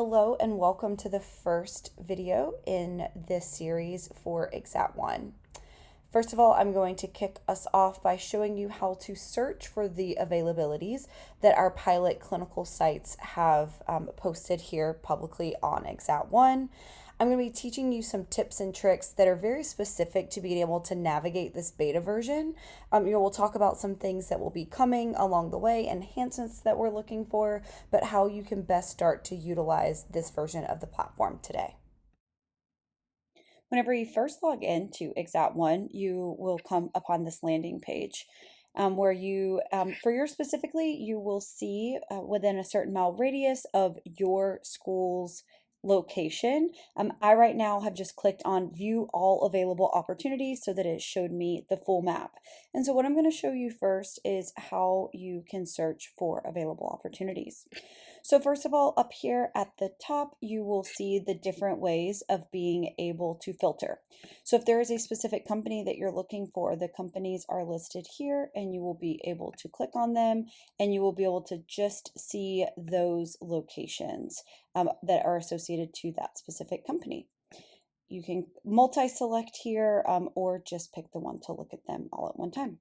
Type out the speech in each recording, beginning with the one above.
Hello and welcome to the first video in this series for Exxat One. First of all, I'm going to kick us off by showing you how to search for the availabilities that our pilot clinical sites have posted here publicly on Exxat One. I'm going to be teaching you some tips and tricks that are very specific to being able to navigate this beta version. We'll talk about some things that will be coming along the way, enhancements that we're looking for, but how you can best start to utilize this version of the platform today. Whenever you first log into Exxat One, you will come upon this landing page where for your specifically, you will see within a certain mile radius of your school's location. I right now have just clicked on view all available opportunities so that it showed me the full map. And so what I'm going to show you first is how you can search for available opportunities. So first of all, up here at the top, you will see the different ways of being able to filter. So if there is a specific company that you're looking for, the companies are listed here and you will be able to click on them and you will be able to just see those locations that are associated to that specific company. You can multi-select here or just pick the one to look at them all at one time.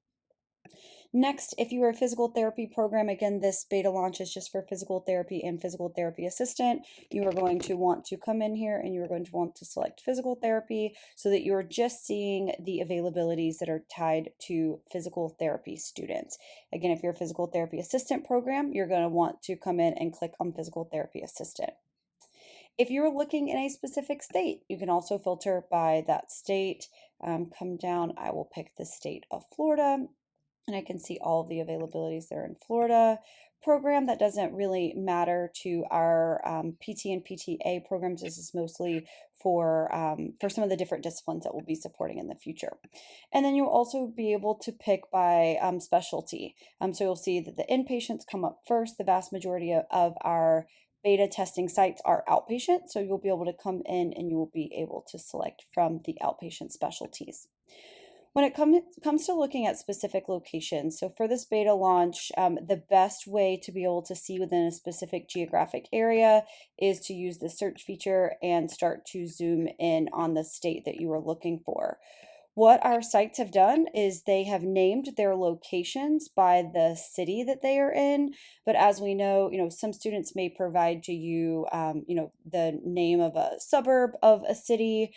Next, if you are a physical therapy program, again, this beta launch is just for physical therapy and physical therapy assistant. You are going to want to come in here and you are going to want to select physical therapy so that you're just seeing the availabilities that are tied to physical therapy students. Again, if you're a physical therapy assistant program, you're going to want to come in and click on physical therapy assistant. If you're looking in a specific state, you can also filter by that state. Come down, I will pick the state of Florida. And I can see all of the availabilities there in Florida. Program that doesn't really matter to our PT and PTA programs. This is mostly for some of the different disciplines that we'll be supporting in the future. And then you'll also be able to pick by specialty. So you'll see that the inpatients come up first. The vast majority of our beta testing sites are outpatient, so you'll be able to come in and you will be able to select from the outpatient specialties. When it comes to looking at specific locations, so for this beta launch, the best way to be able to see within a specific geographic area is to use the search feature and start to zoom in on the state that you are looking for. What our sites have done is they have named their locations by the city that they are in. But as we know, some students may provide to you, the name of a suburb of a city.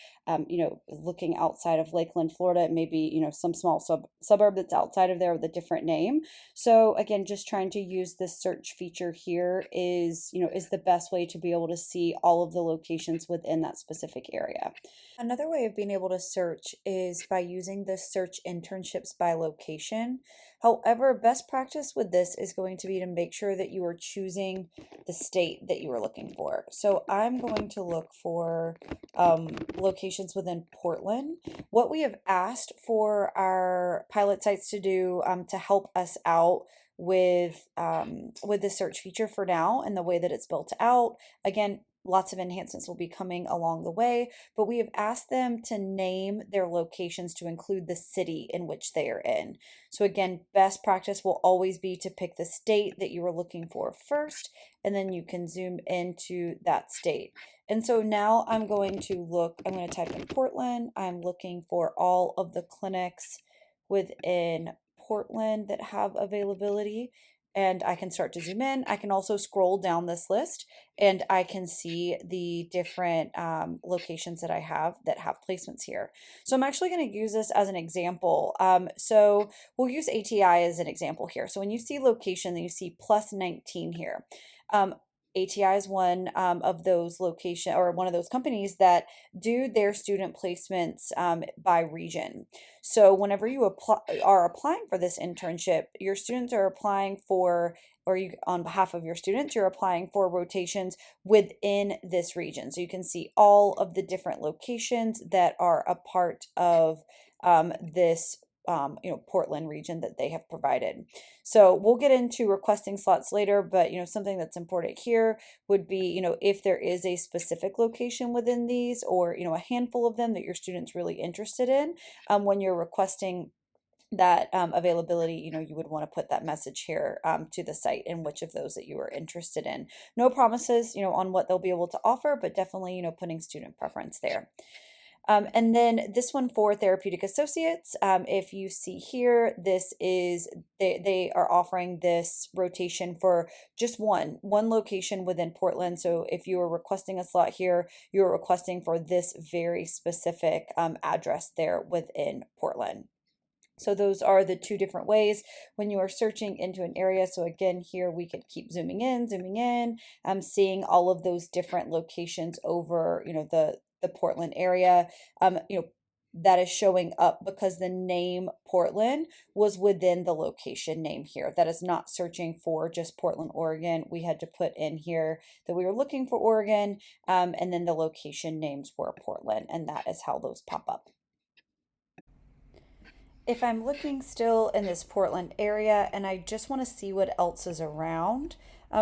Looking outside of Lakeland, Florida, it may be, some small suburb that's outside of there with a different name. So again, just trying to use this search feature here is the best way to be able to see all of the locations within that specific area. Another way of being able to search is by using the search internships by location. However, best practice with this is going to be to make sure that you are choosing the state that you are looking for. So I'm going to look for locations within Portland. What we have asked for our pilot sites to do to help us out with the search feature for now and the way that it's built out. Again, lots of enhancements will be coming along the way, but we have asked them to name their locations to include the city in which they are in. So again, best practice will always be to pick the state that you are looking for first, and then you can zoom into that state. And so now I'm going to type in Portland. I'm looking for all of the clinics within Portland that have availability. And I can start to zoom in. I can also scroll down this list and I can see the different locations that I have that have placements here. So I'm actually going to use this as an example. So we'll use ATI as an example here. So when you see location, then you see plus 19 here. ATI is one of those one of those companies that do their student placements by region. So whenever you are applying for this internship, your students are applying for, on behalf of your students, you're applying for rotations within this region. So you can see all of the different locations that are a part of this Portland region that they have provided. So we'll get into requesting slots later, but something that's important here would be, if there is a specific location within these or, a handful of them that your student's really interested in, when you're requesting that availability, you would want to put that message here to the site and which of those that you are interested in. No promises, on what they'll be able to offer, but definitely, putting student preference there. And then this one for therapeutic associates, if you see here, this is they are offering this rotation for just one location within Portland. So if you are requesting a slot here, you're requesting for this very specific address there within Portland. So those are the two different ways when you are searching into an area. So again, here we could keep zooming in, seeing all of those different locations over, the Portland area. That is showing up because the name Portland was within the location name here. That is not searching for just Portland, Oregon. We had to put in here that we were looking for Oregon, and then the location names were Portland, and that is how those pop up. If I'm looking still in this Portland area and I just want to see what else is around,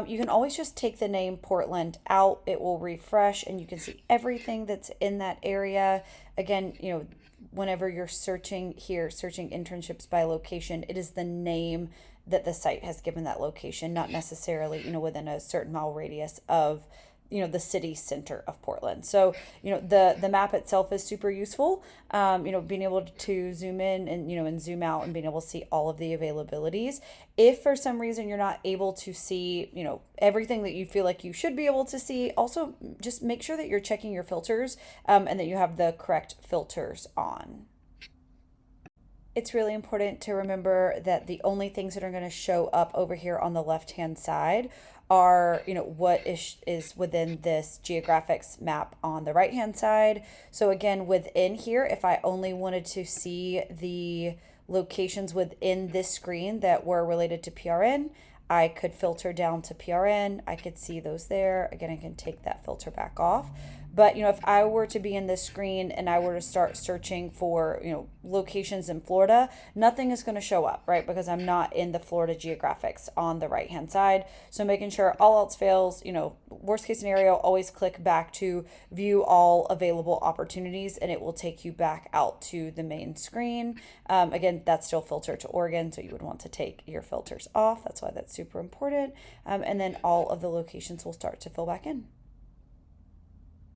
you can always just take the name Portland out. It will refresh and you can see everything that's in that area. Again, whenever you're searching here, searching internships by location, it is the name that the site has given that location, not necessarily, within a certain mile radius of the city center of Portland. So the map itself is super useful. Being able to zoom in and zoom out and being able to see all of the availabilities. If for some reason you're not able to see everything that you feel like you should be able to see, also just make sure that you're checking your filters, and that you have the correct filters on. It's really important to remember that the only things that are going to show up over here on the left hand side are what is within this geographics map on the right hand side. So again, within here, if I only wanted to see the locations within this screen that were related to PRN, I could filter down to PRN. I could see those there. Again, I can take that filter back off. But if I were to be in this screen and I were to start searching for locations in Florida, nothing is going to show up, right? Because I'm not in the Florida geographics on the right hand side. So making sure all else fails, worst case scenario, always click back to view all available opportunities and it will take you back out to the main screen. Again, that's still filtered to Oregon, so you would want to take your filters off. That's why that's super important. And then all of the locations will start to fill back in.